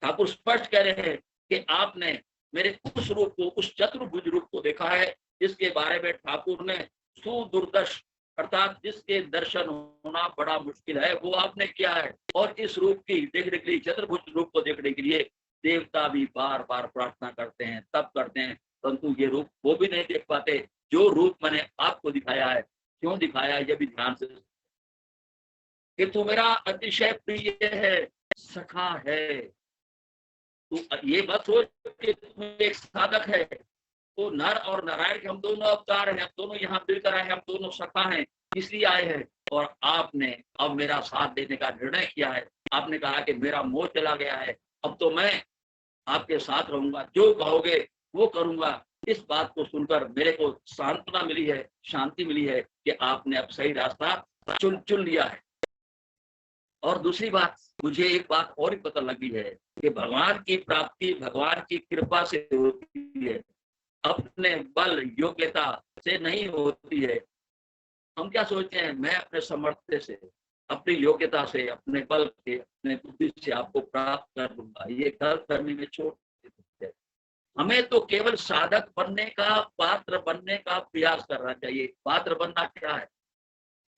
ठाकुर स्पष्ट कह रहे हैं कि आपने मेरे उस रूप को, उस चतुर्भुज रूप को देखा है, जिसके बारे में ठाकुर ने सुदुर्दश, अर्थात जिसके दर्शन होना बड़ा मुश्किल है, वो आपने किया है। और इस रूप की देखने के लिए, चतुर्भुज रूप को देखने के लिए देवता भी बार बार प्रार्थना करते हैं, तब करते हैं, परंतु ये रूप वो भी नहीं देख पाते जो रूप मैंने आपको दिखाया है। क्यों दिखाया है, ये भी ध्यान से, कि तू मेरा अतिशय प्रिय है, सखा है। तू ये मत सोच कि तू एक साधक है। तो नर और नारायण के हम दोनों अवतार हैं, हम दोनों यहाँ मिलकर आए हैं, हम दोनों सखा हैं, इसलिए आए हैं। और आपने अब मेरा साथ देने का निर्णय किया है। आपने कहा कि मेरा मोह चला गया है, अब तो मैं आपके साथ रहूंगा, जो कहोगे वो करूंगा। इस बात को सुनकर मेरे को सांत्वना मिली है, शांति मिली है कि आपने अब सही रास्ता चुन लिया है। और दूसरी बात, मुझे एक बात और ही पता लगी है कि भगवान की प्राप्ति भगवान की कृपा से होती है, अपने बल योग्यता से नहीं होती है। हम क्या सोचते हैं, मैं अपने सामर्थ्य से, अपनी योग्यता से, अपने बल से, अपने बुद्धि से आपको प्राप्त कर दूंगा, ये गलत करने में छोड़ देते हैं। हमें तो केवल साधक बनने का, पात्र बनने का प्रयास करना चाहिए। पात्र बनना क्या है,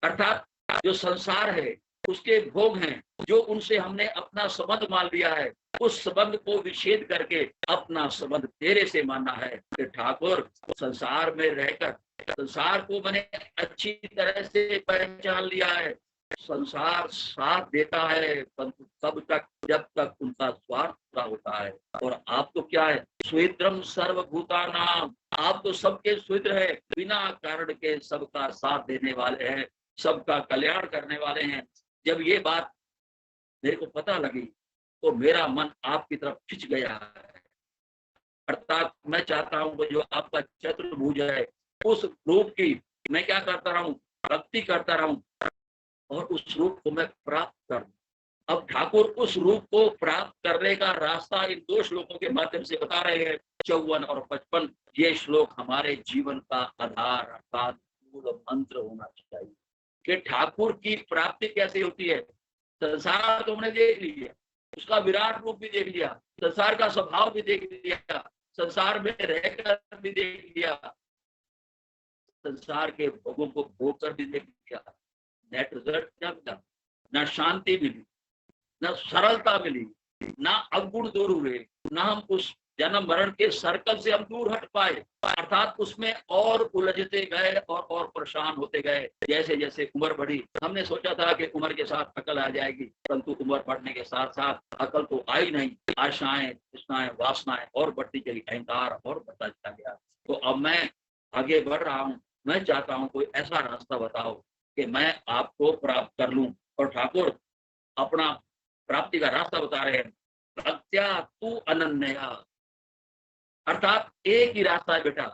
अर्थात जो संसार है उसके भोग हैं, जो उनसे हमने अपना संबंध मान लिया है, उस संबंध को विच्छेद करके अपना संबंध तेरे से मानना है। कि ठाकुर, संसार में रहकर संसार को मैंने अच्छी तरह से पहचान लिया है। संसार साथ देता है परंतु तब तक जब तक उनका स्वार्थ पूरा होता है। और आप तो क्या है, स्वेद्रम सर्वभूतानाम, आप तो सबके स्वेद्र है, बिना कारण के सबका साथ देने वाले हैं, सबका कल्याण करने वाले हैं। जब ये बात मेरे को पता लगी तो मेरा मन आपकी तरफ खिंच गया है। अर्थात मैं चाहता हूं कि जो आपका चतुर्भुज है उस रूप की मैं क्या करता रहूं, भक्ति करता रहूं और उस रूप को मैं प्राप्त करूं। अब ठाकुर उस रूप को प्राप्त करने का रास्ता इन दो श्लोकों के माध्यम से बता रहे हैं, 54 और 55। ये श्लोक हमारे जीवन का आधार अर्थात मूल मंत्र होना चाहिए कि ठाकुर की प्राप्ति कैसे होती है। संसार तो हमने देख लिया, उसका विराट रूप भी देख लिया, संसार का स्वभाव भी देख लिया, संसार में रहकर भी देख लिया, संसार के भोगों को भोग कर भी देख लिया। नेट रिजल्ट क्या मिला? न शांति मिली, न सरलता मिली, ना अवगुण दूर हुए, ना हम उस जन्म मरण के सर्कल से हम दूर हट पाए, अर्थात उसमें और उलझते गए और परेशान होते गए। जैसे जैसे उम्र बढ़ी, हमने सोचा था कि उम्र के साथ अकल आ जाएगी, परंतु उम्र बढ़ने के साथ साथ अकल तो आई नहीं। आशाएं, तृष्णाएं, वासनाएं और बढ़ती चली, अहंकार और बढ़ता चला गया। तो अब मैं आगे बढ़ रहा हूँ, मैं चाहता हूँ कोई ऐसा रास्ता बताओ कि मैं आपको प्राप्त कर लूं। और ठाकुर अपना प्राप्ति का रास्ता बता रहे हैं, भक्त्या तू अनन्या, अर्थात एक ही रास्ता है बेटा,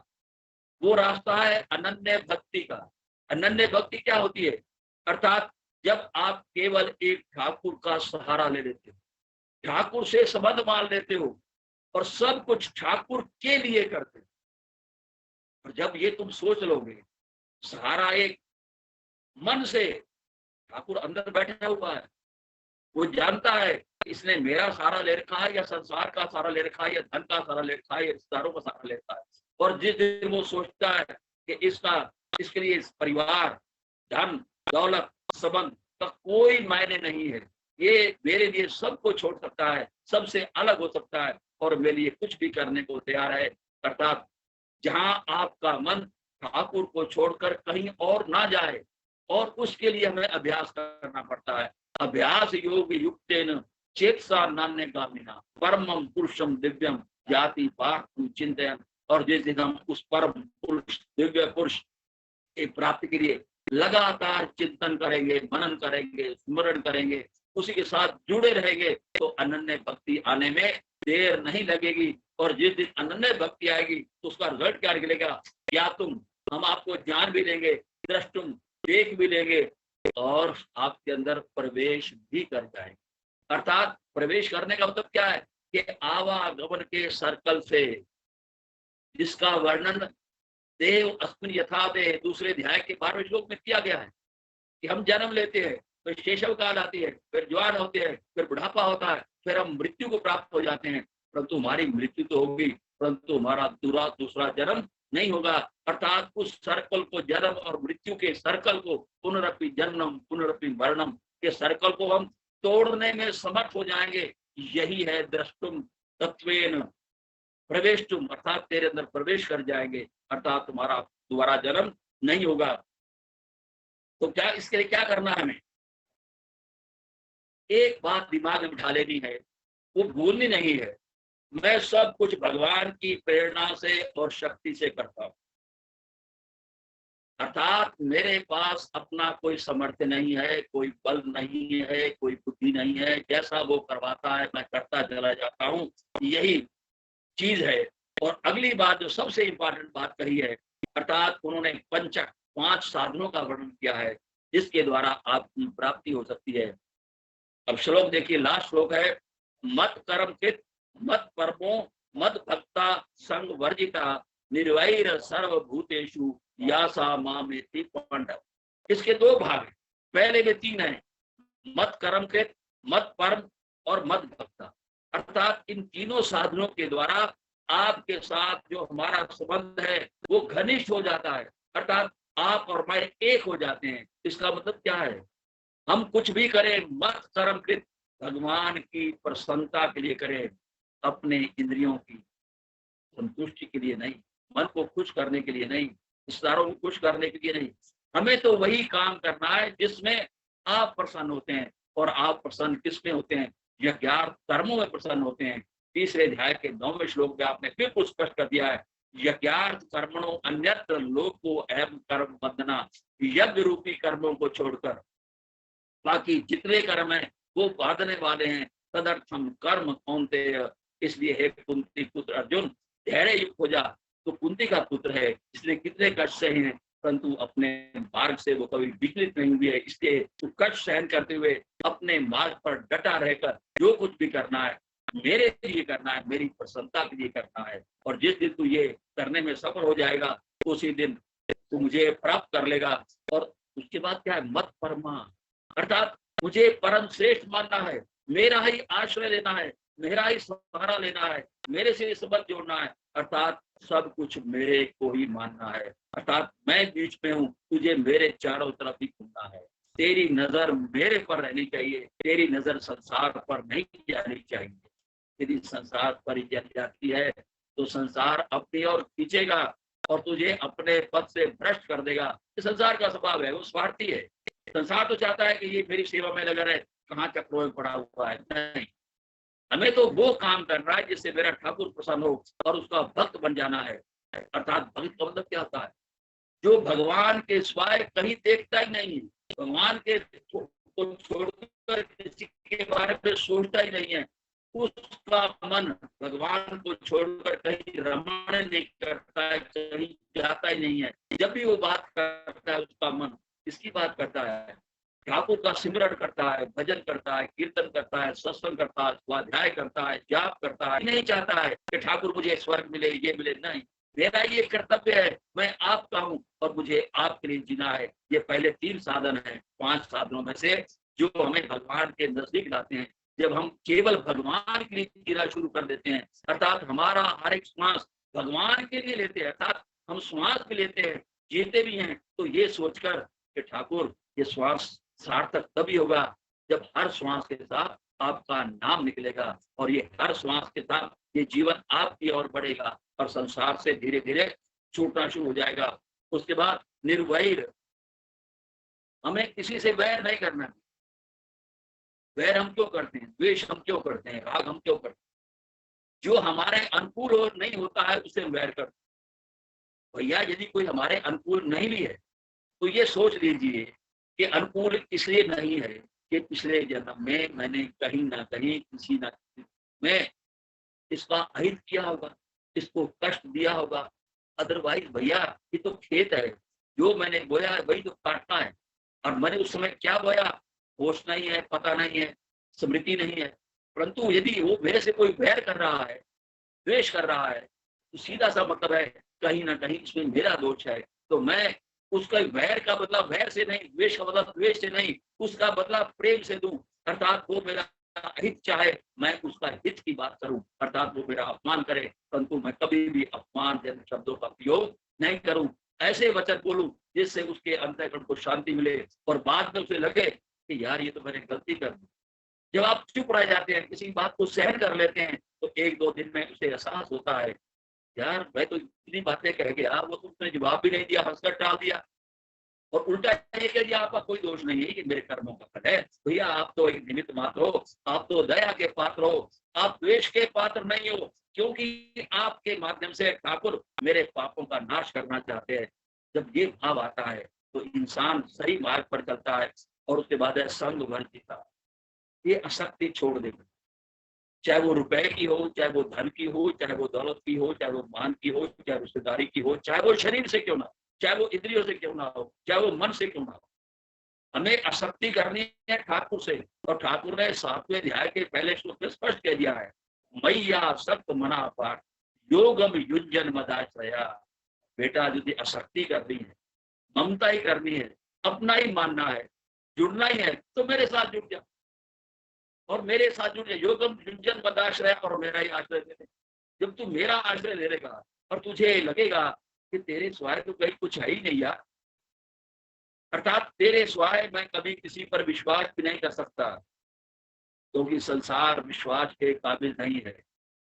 वो रास्ता है अनन्य भक्ति का। अनन्य भक्ति क्या होती है? अर्थात जब आप केवल एक ठाकुर का सहारा ले लेते हो, ठाकुर से संबंध मान लेते हो और सब कुछ ठाकुर के लिए करते हो। और जब ये तुम सोच लोगे, सहारा एक मन से, ठाकुर अंदर बैठा हुआ है, वो जानता है इसने मेरा सहारा ले रखा है या संसार का सहारा ले रखा है या धन का सहारा ले रखा है या रिश्तेदारों का सहारा ले रखा है। और जिस दिन वो सोचता है कि इसके लिए इस परिवार, धन, दौलत, संबंध का कोई मायने नहीं है, ये मेरे लिए सबको छोड़ सकता है, सबसे अलग हो सकता है और मेरे लिए कुछ भी करने को तैयार है। अर्थात जहां आपका मन ठाकुर को छोड़कर कहीं और ना जाए, और उसके लिए हमें अभ्यास करना पड़ता है। अभ्यास योग युक्तेन चेतसा नान्य गामिना परमम पुरुषम दिव्यम जाति पार्थम चिंतन। और जिस दिन हम उस परम पुरुष, दिव्य पुरुष की प्राप्ति के लिए लगातार चिंतन करेंगे, मनन करेंगे, स्मरण करेंगे, उसी के साथ जुड़े रहेंगे, तो अनन्य भक्ति आने में देर नहीं लगेगी। और जिस दिन अनन्य भक्ति आएगी तो उसका रिजल्ट क्या निकलेगा? या हम आपको जान भी लेंगे, दृष्टुम देख भी लेंगे और आपके अंदर प्रवेश भी कर जाएंगे। अर्थात प्रवेश करने का मतलब क्या है कि आवागमन के सर्कल से, जिसका वर्णन देव अस्मिन यथा देह दूसरे अध्याय के 12वें श्लोक में किया गया है कि हम जन्म लेते हैं, फिर शैशव काल आती है, फिर जवान होते हैं, फिर बुढ़ापा होता है, फिर हम मृत्यु को प्राप्त हो जाते हैं। परंतु हमारी मृत्यु तो होगी, परंतु हमारा दूसरा जन्म नहीं होगा। अर्थात उस सर्कल को, जन्म और मृत्यु के सर्कल को, पुनरपि जन्म पुनरपि मरणम के सर्कल को हम तोड़ने में समर्थ हो जाएंगे। यही है द्रष्टुम तत्वेन प्रवेशुम, अर्थात तेरे अंदर प्रवेश कर जाएंगे, अर्थात तुम्हारा दोबारा जन्म नहीं होगा। तो क्या इसके लिए क्या करना है? हमें एक बात दिमाग में बिठा लेनी है, वो भूलनी नहीं है, मैं सब कुछ भगवान की प्रेरणा से और शक्ति से करता हूं। अर्थात मेरे पास अपना कोई सामर्थ्य नहीं है, कोई बल नहीं है, कोई बुद्धि नहीं है, जैसा वो करवाता है मैं करता चला जाता हूं, यही चीज है। और अगली बात जो सबसे इंपॉर्टेंट बात कही है, अर्थात उन्होंने पंचक 5 साधनों का वर्णन किया है जिसके द्वारा आपकी प्राप्ति हो सकती है। अब श्लोक देखिए, लास्ट श्लोक है, मत कर्म कृत मत परमो मत भक्ता संग वर्जिता निर्वैर सर्वभूतेषु यासा मामेति पांडव। इसके 2 भाग हैं, पहले में 3 है, मत कर्म कृत, मत परम और मत भक्ता। अर्थात इन तीनों साधनों के द्वारा आपके साथ जो हमारा संबंध है वो घनिष्ठ हो जाता है, अर्थात आप और मैं एक हो जाते हैं। इसका मतलब क्या है? हम कुछ भी करें मत कर्मकृत भगवान की प्रसन्नता के लिए करें, अपने इंद्रियों की संतुष्टि के लिए नहीं, मन को खुश करने के लिए नहीं, रिश्तेदारों को खुश करने के लिए नहीं। हमें तो वही काम करना है जिसमें आप प्रसन्न होते हैं। और आप प्रसन्न किसमें होते हैं? यज्ञार्थ कर्मों में प्रसन्न होते हैं। तीसरे अध्याय के 9वें श्लोक में आपने फिर कुछ स्पष्ट कर दिया है, यज्ञार्थ कर्मणों अन्यत्र लोको एवं कर्म बंधना, यज्ञ रूपी कर्मों को छोड़कर बाकी जितने कर्म हैं वो बांधने वाले हैं। तदर्थम कर्म कौन्तेय, इसलिए हे कुंती पुत्र अर्जुन, धैर्य युक्त हो जा। तो कुंती का पुत्र है, इसलिए कितने कष्ट सहे हैं, परंतु अपने मार्ग से वो कभी विचलित नहीं हुई है। इसलिए तू कष्ट सहन करते हुए अपने मार्ग पर डटा रहकर जो कुछ भी करना है मेरे लिए करना है, मेरी प्रसन्नता के लिए करना है। और जिस दिन तू ये करने में सफल हो जाएगा उसी दिन तू मुझे प्राप्त कर लेगा। और उसके बाद क्या है? मत परमा, अर्थात मुझे परम श्रेष्ठ मानना है, मेरा ही आश्रय लेना है, मेरा ही सहारा लेना है, मेरे से संबंध जोड़ना है, अर्थात सब कुछ मेरे को ही मानना है। अर्थात मैं बीच में हूँ, तुझे मेरे चारों तरफ ही घूमना है। तेरी नजर मेरे पर रहनी चाहिए, तेरी नजर संसार पर नहीं जानी चाहिए। यदि संसार पर ही चली जाती है तो संसार अपनी ओर खींचेगा और तुझे अपने पद से भ्रष्ट कर देगा। ये संसार का स्वभाव है, वो स्वार्थी है। संसार तो चाहता है कि ये मेरी सेवा में लगा रहे, कहाँ चक्रों में पड़ा हुआ है। नहीं, हमें तो वो काम करना है जिससे मेरा ठाकुर प्रसन्न हो और उसका भक्त बन जाना है। अर्थात भक्त का मतलब क्या होता है? जो भगवान के सिवाय कहीं देखता ही नहीं है, भगवान के को छोड़कर किसी के बारे में सोचता ही नहीं है, उसका मन भगवान को छोड़कर कहीं रमण नहीं करता है, कहीं जाता ही नहीं है। जब भी वो बात करता है उसका मन किसकी बात करता है? ठाकुर का सिमरण करता है, भजन करता है, कीर्तन करता है, सत्संग करता है, स्वाध्याय करता है, जाप करता है। नहीं चाहता है कि ठाकुर मुझे स्वर्ग मिले, ये मिले, नहीं। मेरा ये कर्तव्य है, मैं आपका हूँ और मुझे आपके लिए जीना है। ये पहले 3 साधन है 5 साधनों में से जो हमें भगवान के नजदीक लाते हैं। जब हम केवल भगवान के लिए जीना शुरू कर देते हैं, अर्थात हमारा हर एक श्वास भगवान के लिए लेते हैं, अर्थात हम श्वास भी लेते हैं, जीते भी हैं, तो ये सोचकर कि ठाकुर ये श्वास सार्थक तभी होगा जब हर श्वास के साथ आपका नाम निकलेगा और ये हर श्वास के साथ ये जीवन आपकी ओर बढ़ेगा और संसार से धीरे धीरे छूटना शुरू हो जाएगा। उसके बाद निर्वैर, हमें किसी से वैर नहीं करना। वैर हम क्यों करते हैं? द्वेष हम क्यों करते हैं? राग हम क्यों करते हैं? जो हमारे अनुकूल और नहीं होता है उससे वैर करते हैं। भैया यदि कोई हमारे अनुकूल नहीं भी है तो ये सोच लीजिए कि अनुकूल इसलिए नहीं है कि पिछले जन्म में मैंने कहीं ना कहीं किसी ना किसी में इसका अहित किया होगा, इसको कष्ट दिया होगा। अदरवाइज भैया ये तो खेत है, जो मैंने बोया है वही तो काटना है। और मैंने उस समय क्या बोया होश नहीं है, पता नहीं है, स्मृति नहीं है। परंतु यदि वो मेरे से कोई वैर कर रहा है, द्वेष कर रहा है, तो सीधा सा मतलब है कहीं ना कहीं इसमें मेरा दोष है। तो मैं उसका वैर का बदला वैर से नहीं, द्वेष का बदला द्वेष से नहीं, उसका बदला प्रेम से दूं। अर्थात वो मेरा हित चाहे, मैं उसका हित की बात करूं, अर्थात वो मेरा अपमान करे, परंतु मैं कभी भी अपमान जैसे शब्दों का प्रयोग नहीं करूं। ऐसे वचन बोलूं जिससे उसके अंतःकरण को शांति मिले और बाद में उसे लगे कि यार ये तो मैंने गलती कर दी। जब आप चुप रह जाते हैं, किसी बात को सहन कर लेते हैं, तो 1-2 दिन में उसे एहसास होता है यार मैं तो इतनी बातें कह गया, वो तो उसने जवाब भी नहीं दिया, हंसकर टाल दिया। और उल्टा ये कह दिया आपका कोई दोष नहीं है, ये मेरे कर्मों का फल है। भैया आप तो एक निमित्त मात्र हो, आप तो दया के पात्र हो, आप द्वेष के पात्र नहीं हो, क्योंकि आपके माध्यम से ठाकुर मेरे पापों का नाश करना चाहते हैं। जब ये भाव आता है तो इंसान सही मार्ग पर चलता है और उसके बाद है संग वर्जिता, ये आसक्ति छोड़ देगा। चाहे वो रुपए की हो, चाहे वो धन की हो, चाहे वो दौलत की हो, चाहे वो मान की हो, चाहे रिश्तेदारी की हो, चाहे वो शरीर से क्यों ना हो, चाहे वो इंद्रियों से क्यों ना हो, चाहे वो मन से क्यों ना हो, हमें आसक्ति करनी है ठाकुर से। और ठाकुर ने 7वें अध्याय के पहले श्लोक में स्पष्ट कह दिया है, मैया सक्त मना पाठ योगम युजन मदाश्रया। बेटा यदि आसक्ति करनी है, ममता ही करनी है, अपना ही मानना है, जुड़ना ही है, तो मेरे साथ जुड़ जा और मेरे साथ जुड़ जा। योगम युजन मदाश्रया, और मेरा ही आश्रय ले ले। जब तू मेरा आश्रय ले लेगा और तुझे लगेगा कि तेरे सिवाय तो कहीं कुछ है ही नहीं यार, अर्थात तेरे सिवाय मैं कभी किसी पर विश्वास भी नहीं कर सकता, क्योंकि संसार विश्वास के काबिल नहीं है।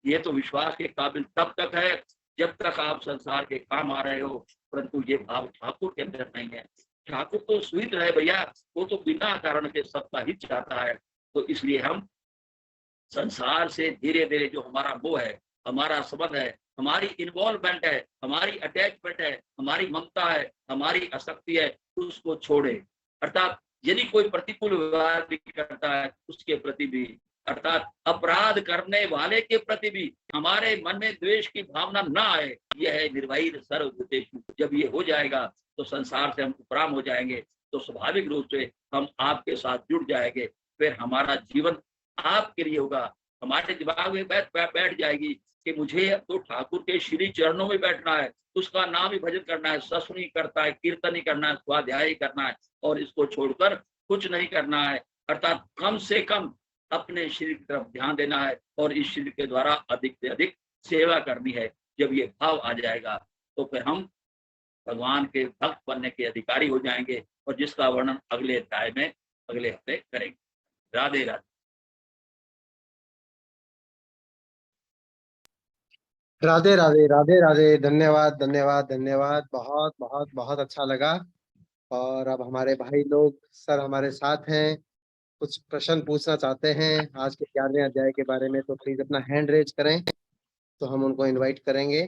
ये तो विश्वास के काबिल तब तक है जब तक आप संसार के काम आ रहे हो, परंतु ये भाव ठाकुर के अंदर नहीं है। ठाकुर तो स्वीट है भैया, वो तो बिना कारण के सबका हित चाहता है। तो इसलिए हम संसार से धीरे धीरे जो हमारा मोह है, हमारा संबंध है, हमारी इन्वॉल्वमेंट है, हमारी अटैचमेंट है, हमारी ममता है, हमारी आसक्ति है, उसको छोड़े। अर्थात यदि कोई प्रतिकूल व्यवहार भी करता है उसके प्रति भी, अर्थात अपराध करने वाले के प्रति भी हमारे मन में द्वेष की भावना ना आए, यह है निर्वैर सर्वभूतेषु। जब ये हो जाएगा तो संसार से हम उपराम हो जाएंगे, तो स्वाभाविक रूप से हम आपके साथ जुड़ जाएंगे। फिर हमारा जीवन आपके लिए होगा। हमारे दिमाग में बैठ जाएगी कि मुझे तो ठाकुर के श्री चरणों में बैठना है, उसका नाम ही भजन करना है, सत्संग करता है, कीर्तन ही करना है, स्वाध्याय करना है, और इसको छोड़कर कुछ नहीं करना है। अर्थात कम से कम अपने शरीर की तरफ ध्यान देना है और इस शरीर के द्वारा अधिक से अधिक सेवा करनी है। जब ये भाव आ जाएगा तो फिर हम भगवान के भक्त बनने के अधिकारी हो जाएंगे, और जिसका वर्णन अगले अध्याय में अगले हफ्ते करेंगे। राधे राधे। राधे राधे राधे राधे। धन्यवाद धन्यवाद धन्यवाद। बहुत बहुत बहुत अच्छा लगा। और अब हमारे भाई लोग सर हमारे साथ हैं, कुछ प्रश्न पूछना चाहते हैं आज के 11वें अध्याय के बारे में, तो प्लीज अपना हैंड रेज करें तो हम उनको इनवाइट करेंगे।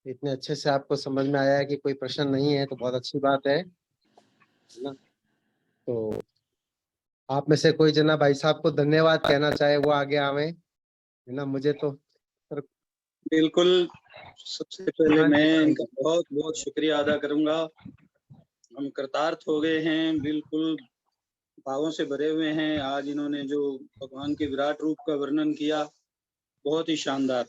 इतने अच्छे से आपको समझ में आया है कि कोई प्रश्न नहीं है तो बहुत अच्छी बात है ना। तो आप में से कोई जना भाई साहब को धन्यवाद कहना चाहे वो आगे आवे, है ना। मुझे तो बिल्कुल, सबसे पहले मैं इनका बहुत बहुत शुक्रिया अदा करूंगा। हम कृतार्थ हो गए हैं, बिल्कुल भावों से भरे हुए हैं। आज इन्होंने जो भगवान के विराट रूप का वर्णन किया, बहुत ही शानदार।